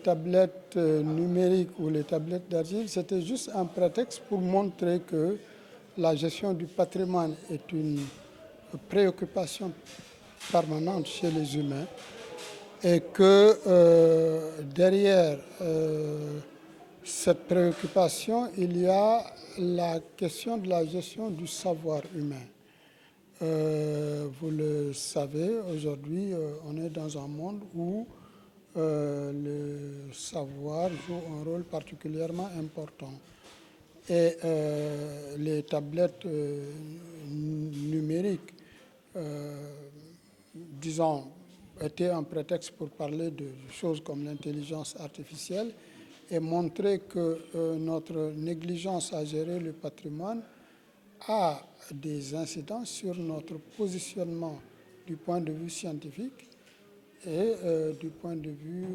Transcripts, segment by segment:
tablettes numériques ou les tablettes d'archives, c'était juste un prétexte pour montrer que la gestion du patrimoine est une préoccupation permanente chez les humains et que derrière cette préoccupation, il y a la question de la gestion du savoir humain. Vous le savez, aujourd'hui, on est dans un monde où le savoir joue un rôle particulièrement important. Et les tablettes numériques, disons, étaient un prétexte pour parler de choses comme l'intelligence artificielle et montrer que notre négligence à gérer le patrimoine a des incidences sur notre positionnement du point de vue scientifique et du point de vue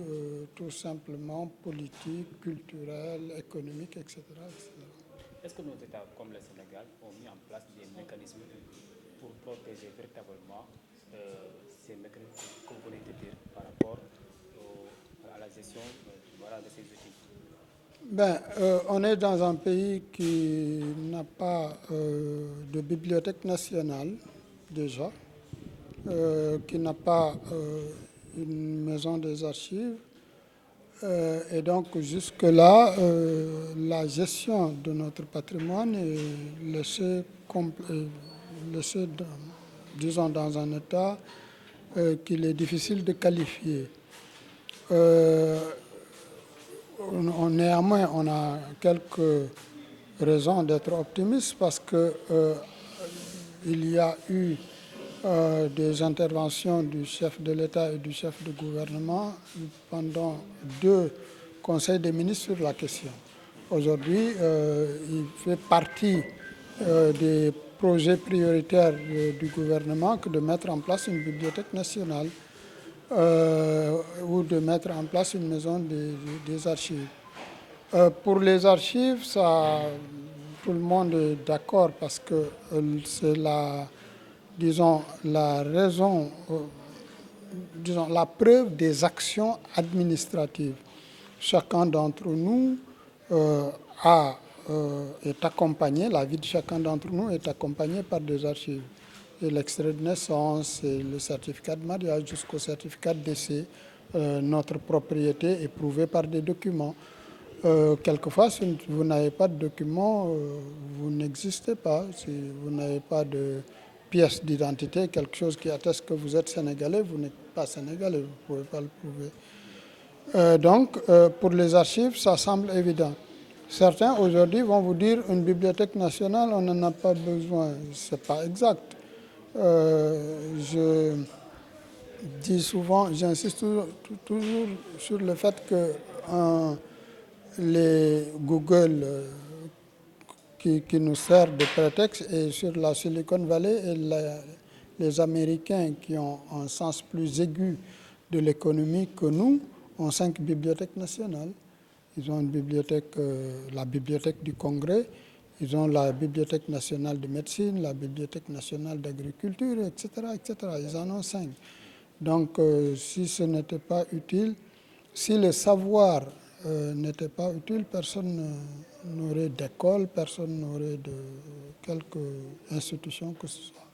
tout simplement politique, culturel, économique, etc. etc. Est-ce que nos États comme le Sénégal ont mis en place des mécanismes pour protéger véritablement ces mécanismes, comme vous venez de dire, par rapport à la gestion de ces outils? On est dans un pays qui n'a pas de bibliothèque nationale déjà, qui n'a pas une maison des archives. Et donc jusque-là, la gestion de notre patrimoine est laissée disons, dans un état qu'il est difficile de qualifier. Néanmoins, on a quelques raisons d'être optimiste parce que il y a eu des interventions du chef de l'État et du chef de gouvernement pendant 2 conseils des ministres sur la question. Aujourd'hui, il fait partie des projets prioritaires du gouvernement que de mettre en place une bibliothèque nationale ou de mettre en place une maison des archives. Pour les archives, tout le monde est d'accord parce que c'est la raison, la preuve des actions administratives. Chacun d'entre nous est accompagné, la vie de chacun d'entre nous est accompagnée par des archives. Et l'extrait de naissance, et le certificat de mariage jusqu'au certificat de décès, notre propriété est prouvée par des documents. Quelquefois, si vous n'avez pas de documents, vous n'existez pas. Si vous n'avez pas de pièce d'identité, quelque chose qui atteste que vous êtes sénégalais, vous n'êtes pas sénégalais, vous ne pouvez pas le prouver. Pour les archives, ça semble évident. Certains aujourd'hui vont vous dire une bibliothèque nationale, on n'en a pas besoin. Ce n'est pas exact. Je dis souvent, j'insiste toujours sur le fait que les Google qui nous servent de prétexte et sur la Silicon Valley et les Américains qui ont un sens plus aigu de l'économie que nous ont 5 bibliothèques nationales. Ils ont une bibliothèque, la bibliothèque du Congrès, ils ont la bibliothèque nationale de médecine, la bibliothèque nationale d'agriculture, etc., etc. Ils en ont 5. Donc si ce n'était pas utile, si le savoir n'était pas utile, personne n'aurait d'école, personne n'aurait de quelque institution que ce soit.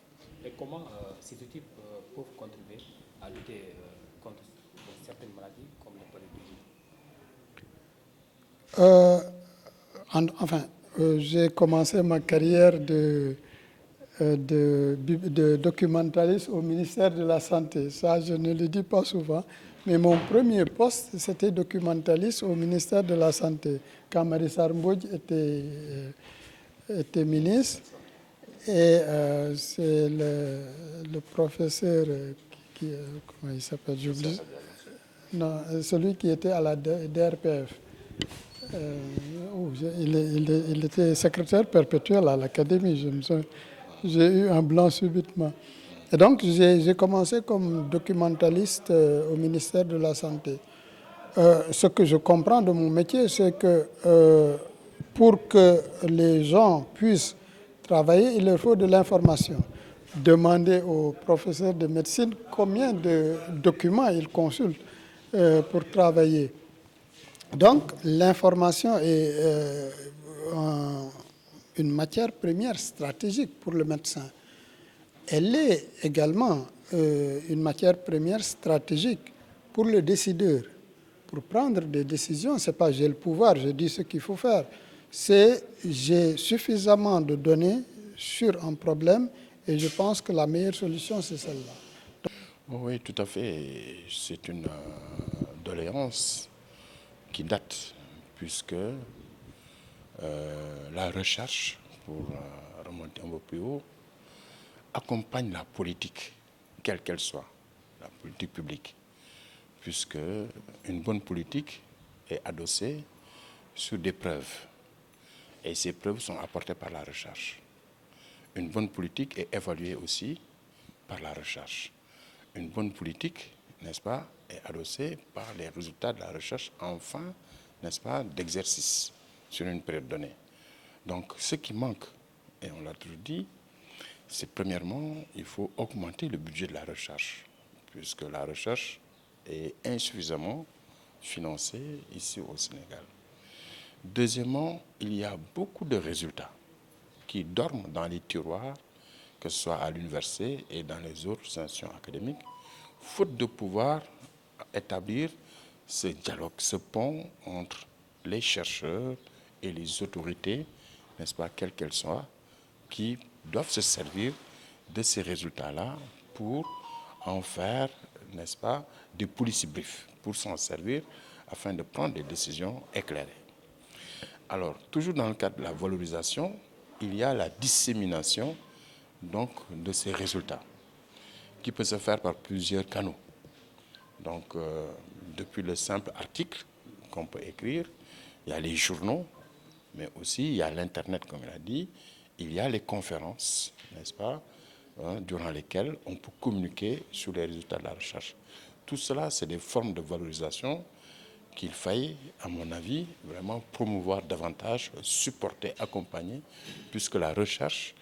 Et comment ces outils peuvent contribuer à lutter contre certaines maladies comme le paludisme? J'ai commencé ma carrière de documentaliste au ministère de la Santé. Ça, je ne le dis pas souvent. Mais mon premier poste, c'était documentaliste au ministère de la Santé, quand Marissa Mbodj était ministre. Et c'est le professeur, comment il s'appelle, j'oublie. Non, celui qui était à la DRPF. Il était secrétaire perpétuel à l'Académie. J'ai eu un blanc subitement. Et donc, j'ai commencé comme documentaliste au ministère de la Santé. Ce que je comprends de mon métier, c'est que pour que les gens puissent travailler, il leur faut de l'information. Demandez aux professeurs de médecine combien de documents ils consultent pour travailler. Donc, l'information est une matière première stratégique pour le médecin. Elle est également une matière première stratégique pour le décideur. Pour prendre des décisions, ce n'est pas j'ai le pouvoir, je dis ce qu'il faut faire. C'est j'ai suffisamment de données sur un problème et je pense que la meilleure solution, c'est celle-là. Oui, tout à fait. C'est une doléance qui date, puisque la recherche, pour remonter un peu plus haut, accompagne la politique, quelle qu'elle soit, la politique publique, puisque une bonne politique est adossée sur des preuves, et ces preuves sont apportées par la recherche. Une bonne politique est évaluée aussi par la recherche. Une bonne politique, n'est-ce pas, est adossée par les résultats de la recherche en fin, n'est-ce pas, d'exercice sur une période donnée. Donc, ce qui manque, et on l'a toujours dit, c'est premièrement, il faut augmenter le budget de la recherche, puisque la recherche est insuffisamment financée ici au Sénégal. Deuxièmement, il y a beaucoup de résultats qui dorment dans les tiroirs, que ce soit à l'université et dans les autres institutions académiques, faute de pouvoir établir ce dialogue, ce pont entre les chercheurs et les autorités, n'est-ce pas, quelles qu'elles soient, qui doivent se servir de ces résultats-là pour en faire, n'est-ce pas, des policy briefs, pour s'en servir afin de prendre des décisions éclairées. Alors, toujours dans le cadre de la valorisation, il y a la dissémination donc, de ces résultats, qui peut se faire par plusieurs canaux. Donc, depuis le simple article qu'on peut écrire, il y a les journaux, mais aussi il y a l'Internet, comme il a dit, il y a les conférences, n'est-ce pas, durant lesquelles on peut communiquer sur les résultats de la recherche. Tout cela, c'est des formes de valorisation qu'il faille, à mon avis, vraiment promouvoir davantage, supporter, accompagner, puisque la recherche